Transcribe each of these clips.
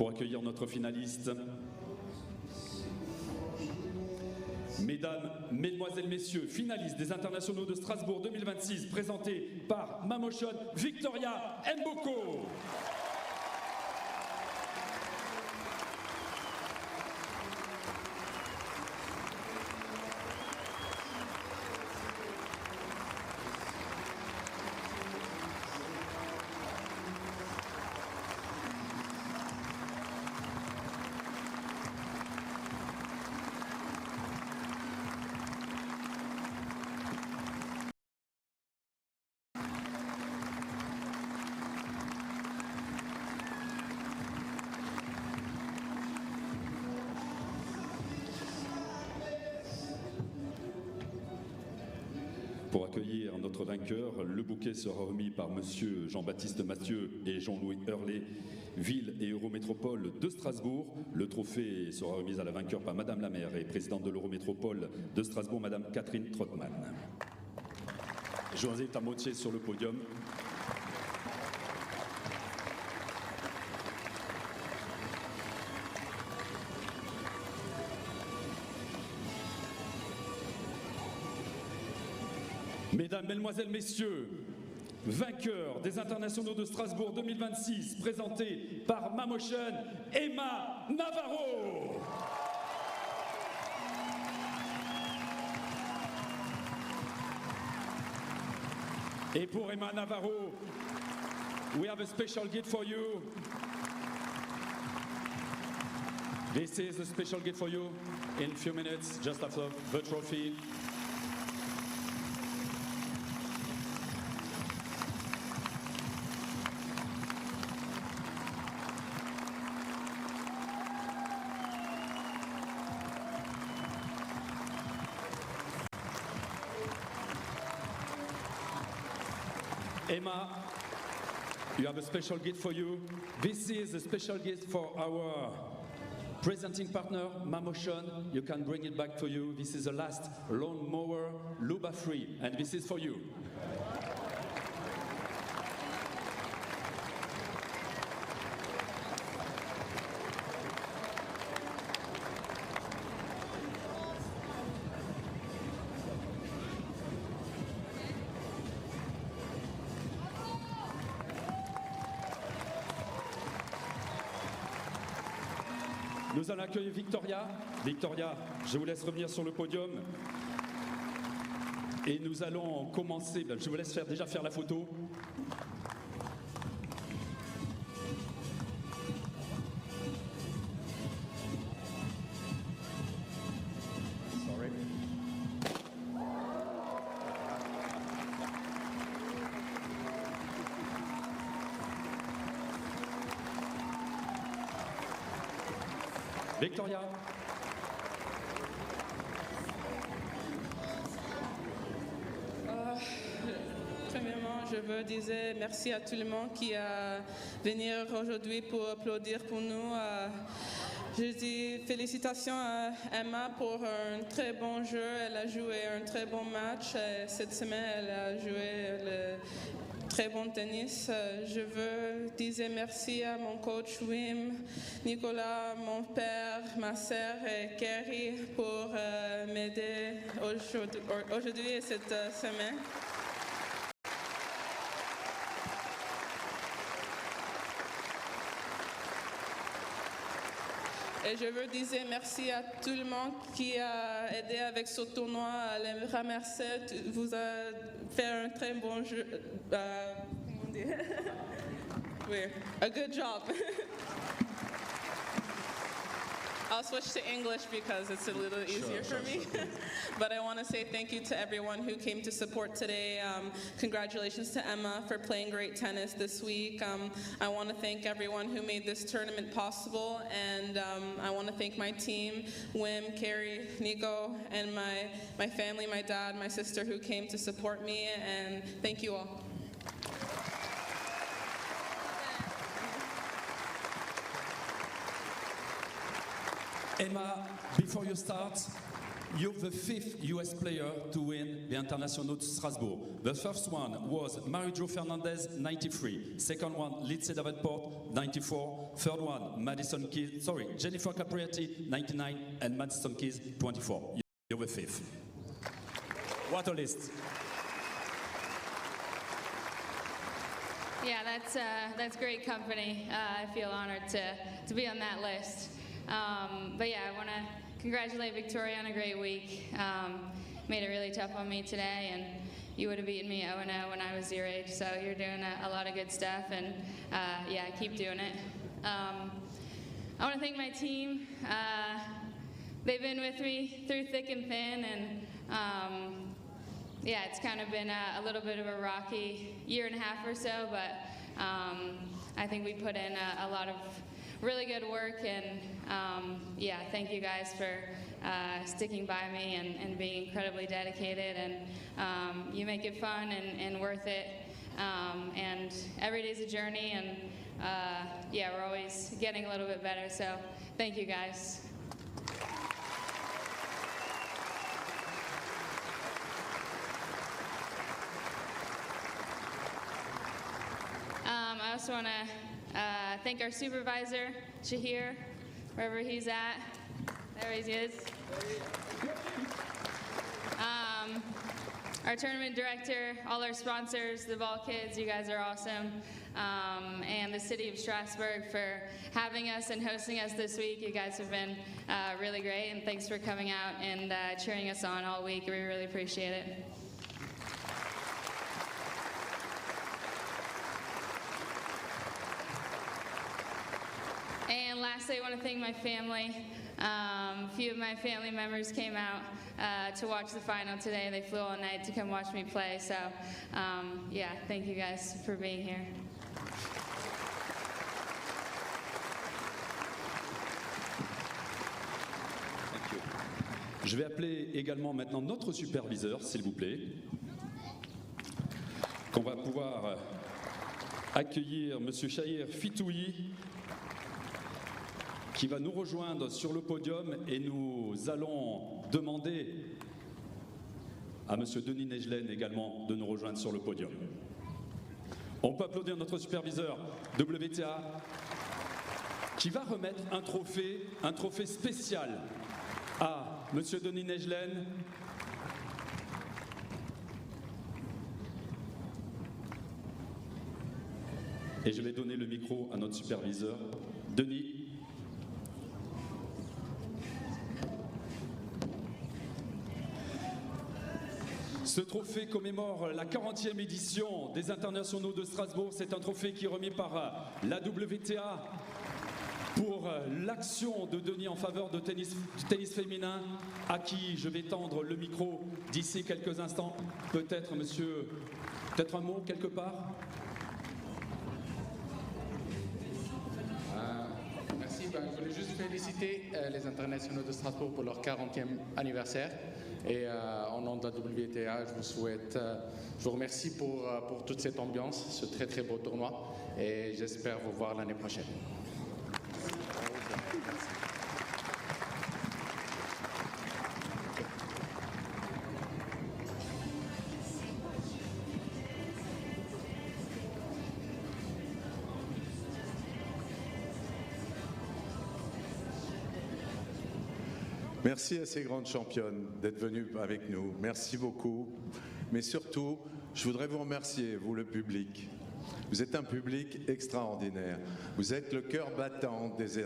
pour accueillir notre finaliste. Mesdames, Mesdemoiselles, Messieurs, finalistes des Internationaux de Strasbourg 2026, présentés par Mamochon Victoria Mboko. Pour accueillir notre vainqueur, le bouquet sera remis par Monsieur Jean-Baptiste Mathieu et Jean-Louis Hurley, Ville et Eurométropole de Strasbourg. Le trophée sera remis à la vainqueur par Madame la maire et présidente de l'Eurométropole de Strasbourg, Madame Catherine Trottmann. Je vous invite à monter sur le podium. Mesdames, Mesdemoiselles, Messieurs, vainqueur des Internationaux de Strasbourg 2026, présenté par Mamochon, Emma Navarro. Et pour Emma Navarro, we have a special gift for you. This is a special gift for you. In a few minutes, just after the trophy. Emma, you have a special gift for you. This is a special gift for our presenting partner, Mamochon. You can bring it back for you. This is the last lawnmower Luba free, and this is for you. Nous allons accueillir Victoria. Victoria, je vous laisse revenir sur le podium. Et nous allons commencer, je vous laisse déjà faire la photo. Victoria. Premièrement, je veux dire merci à tout le monde qui a venu aujourd'hui pour applaudir pour nous. Je dis félicitations à Emma pour un très bon jeu. Elle a joué un très bon match. Cette semaine, elle a joué le très bon tennis. Je veux dire merci à mon coach Wim, Nicolas, mon père, ma sœur et Kerry pour m'aider aujourd'hui et cette semaine. Et je veux dire merci à tout le monde qui a aidé avec ce tournoi, à les remercier. Vous avez fait un très bon jeu. Comment on dit? Oui, a good job. I'll switch to English because it's a little easier for me. But I want to say thank you to everyone who came to support today. Congratulations to Emma for playing great tennis this week. I want to thank everyone who made this tournament possible. And I want to thank my team, Wim, Carrie, Nico, and my family, my dad, my sister who came to support me. And thank you all. Emma, before you start, you're the 5th US player to win the International de Strasbourg. The first one was Marie-Jo Fernandez, 93. Second one, Lindsay Davenport, 94. Third one, Jennifer Capriati, 99. And Madison Keys, 24. You're the 5th. What a list. Yeah, that's great company. I feel honored to be on that list. But yeah, I want to congratulate Victoria on a great week. Made it really tough on me today, and you would have beaten me 0-0 when I was your age, so you're doing a lot of good stuff, and yeah, keep doing it. I want to thank my team. They've been with me through thick and thin, and yeah, it's kind of been a little bit of a rocky year and a half or so, but I think we put in a lot of really good work, and yeah, thank you guys for sticking by me and being incredibly dedicated, and you make it fun and worth it, and every day's a journey, and yeah, we're always getting a little bit better, so thank you guys. I also want to thank our supervisor, Shahir, wherever he's at. There he is. Our tournament director, all our sponsors, the Ball Kids, you guys are awesome. And the city of Strasbourg for having us and hosting us this week. You guys have been really great, and thanks for coming out and cheering us on all week. We really appreciate it. And lastly, I want to thank my family. A few of my family members came out to watch the final today. They flew all night to come watch me play. So, yeah, thank you guys for being here. Thank you. Je vais appeler également maintenant notre superviseur, s'il vous plaît, qu'on va pouvoir accueillir Monsieur Shahir Fitoui, qui va nous rejoindre sur le podium, et nous allons demander à Monsieur Denis Nejlen également de nous rejoindre sur le podium. On peut applaudir notre superviseur WTA qui va remettre un trophée spécial à Monsieur Denis Nejlen. Et je vais donner le micro à notre superviseur, Denis. Ce trophée commémore la 40e édition des Internationaux de Strasbourg. C'est un trophée qui est remis par la WTA pour l'action de Denis en faveur du tennis féminin, à qui je vais tendre le micro d'ici quelques instants. Peut-être, monsieur, peut-être un mot quelque part? Merci. Je voulais juste féliciter les Internationaux de Strasbourg pour leur 40e anniversaire. Et en nom de la WTA, je vous remercie pour toute cette ambiance, ce très très beau tournoi, et j'espère vous voir l'année prochaine. Merci à ces grandes championnes d'être venues avec nous. Merci beaucoup. Mais surtout, je voudrais vous remercier, vous le public. Vous êtes un public extraordinaire. Vous êtes le cœur battant des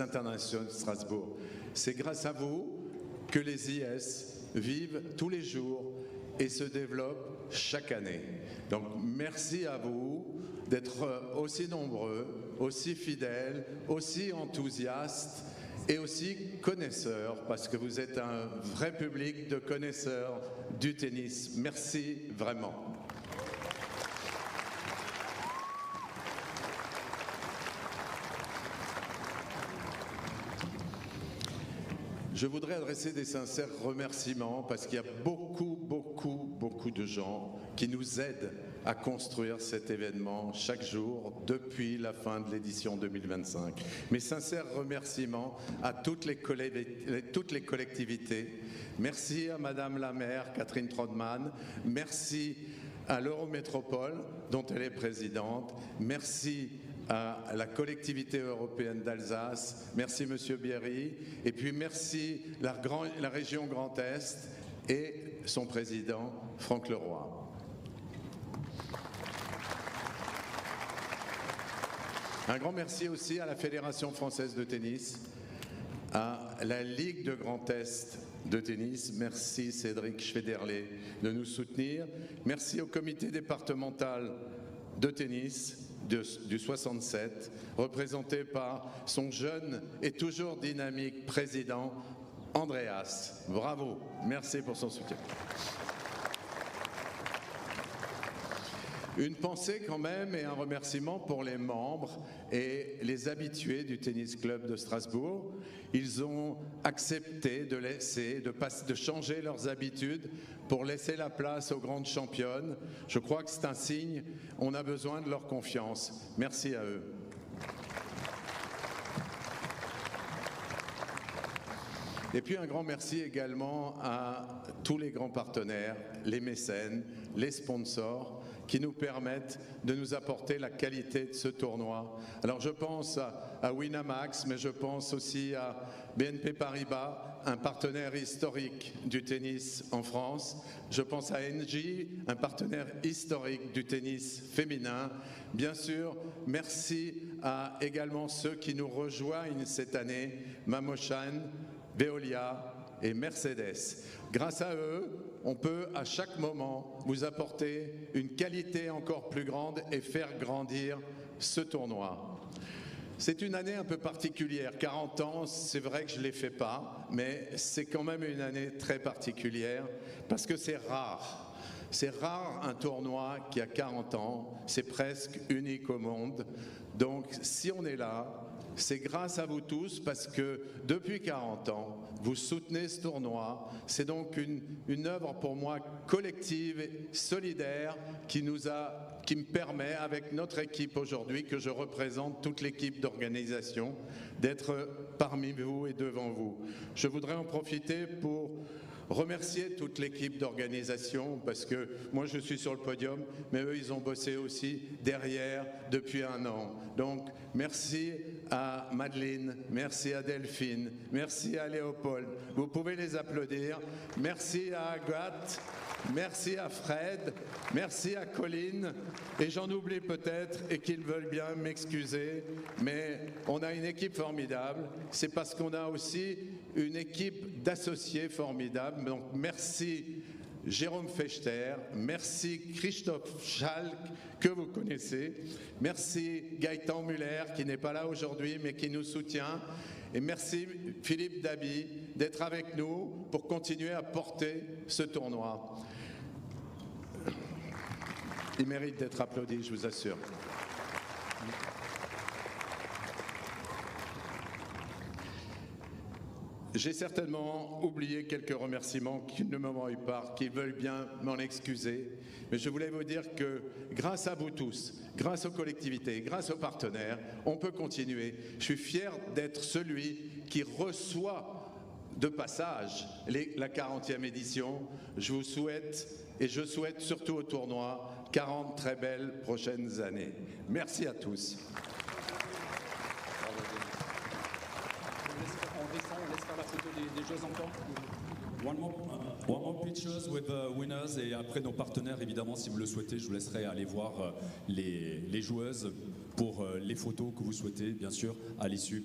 internationaux de Strasbourg. C'est grâce à vous que les IS vivent tous les jours et se développent chaque année. Donc merci à vous d'être aussi nombreux, aussi fidèles, aussi enthousiastes et aussi connaisseurs, parce que vous êtes un vrai public de connaisseurs du tennis. Merci vraiment. Je voudrais adresser des sincères remerciements parce qu'il y a beaucoup de gens qui nous aident à construire cet événement chaque jour depuis la fin de l'édition 2025. Mes sincères remerciements à toutes les collectivités. Merci à Madame la maire Catherine Trodman. Merci à l'Eurométropole dont elle est présidente. Merci à la collectivité européenne d'Alsace. Merci Monsieur Bierry. Et puis merci la région Grand Est et son président Franck Leroy. Un grand merci aussi à la Fédération française de tennis, à la Ligue de Grand Est de tennis. Merci Cédric Schwederlé de nous soutenir. Merci au comité départemental de tennis du 67, représenté par son jeune et toujours dynamique président Andreas. Bravo, merci pour son soutien. Une pensée quand même et un remerciement pour les membres et les habitués du Tennis Club de Strasbourg. Ils ont accepté de changer leurs habitudes pour laisser la place aux grandes championnes. Je crois que c'est un signe, on a besoin de leur confiance. Merci à eux. Et puis un grand merci également à tous les grands partenaires, les mécènes, les sponsors, qui nous permettent de nous apporter la qualité de ce tournoi. Alors je pense à Winamax, mais je pense aussi à BNP Paribas, un partenaire historique du tennis en France. Je pense à Engie, un partenaire historique du tennis féminin. Bien sûr, merci à également ceux qui nous rejoignent cette année, Mamoshan, Veolia et Mercedes. Grâce à eux, on peut à chaque moment vous apporter une qualité encore plus grande et faire grandir ce tournoi. C'est une année un peu particulière. 40 ans, c'est vrai que je ne les fais pas, mais c'est quand même une année très particulière parce que c'est rare. C'est rare un tournoi qui a 40 ans, c'est presque unique au monde. Donc si on est là, c'est grâce à vous tous parce que depuis 40 ans, vous soutenez ce tournoi. C'est donc une œuvre pour moi collective et solidaire qui me permet, avec notre équipe aujourd'hui, que je représente toute l'équipe d'organisation, d'être parmi vous et devant vous. Je voudrais en profiter pour remercier toute l'équipe d'organisation parce que moi je suis sur le podium, mais eux ils ont bossé aussi derrière depuis un an. Donc merci à Madeleine, merci à Delphine, merci à Léopold. Vous pouvez les applaudir. Merci à Agathe, merci à Fred, merci à Colline et j'en oublie peut-être et qu'ils veulent bien m'excuser, mais on a une équipe formidable. C'est parce qu'on a aussi une équipe d'associés formidables. Donc merci Jérôme Fechter, merci Christophe Schalk que vous connaissez, merci Gaëtan Muller qui n'est pas là aujourd'hui mais qui nous soutient et merci Philippe Dabi d'être avec nous pour continuer à porter ce tournoi. Il mérite d'être applaudi, je vous assure. J'ai certainement oublié quelques remerciements qui ne m'ont eu part, qui veulent bien m'en excuser. Mais je voulais vous dire que grâce à vous tous, grâce aux collectivités, grâce aux partenaires, on peut continuer. Je suis fier d'être celui qui reçoit de passage la 40e édition. Je vous souhaite, et je souhaite surtout au tournoi, 40 très belles prochaines années. Merci à tous. One more pictures with the winners et après nos partenaires évidemment si vous le souhaitez je vous laisserai aller voir les joueuses pour les photos que vous souhaitez bien sûr à l'issue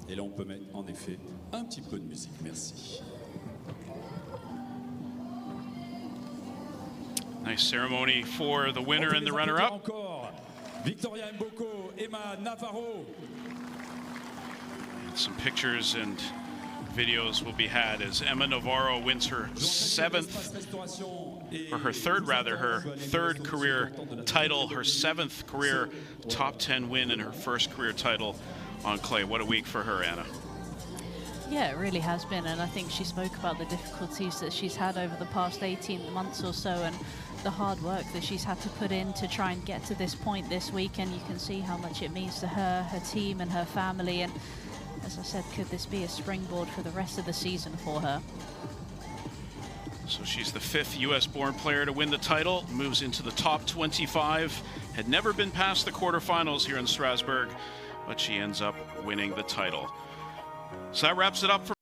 et là on peut mettre en effet un petit peu de musique. Merci. Nice ceremony for the winner and the runner-up. Encore Victoria Mboko, Emma Navarro. Some pictures and videos will be had as Emma Navarro wins her third career title, her 7th career top 10 win and her first career title on clay. What a week for her, Anna. Yeah, it really has been, and I think she spoke about the difficulties that she's had over the past 18 months or so, and the hard work that she's had to put in to try and get to this point this week, and you can see how much it means to her, her team and her family, and as I said, could this be a springboard for the rest of the season for her? So she's the 5th US-born player to win the title, moves into the top 25, had never been past the quarterfinals here in Strasbourg, but she ends up winning the title. So that wraps it up for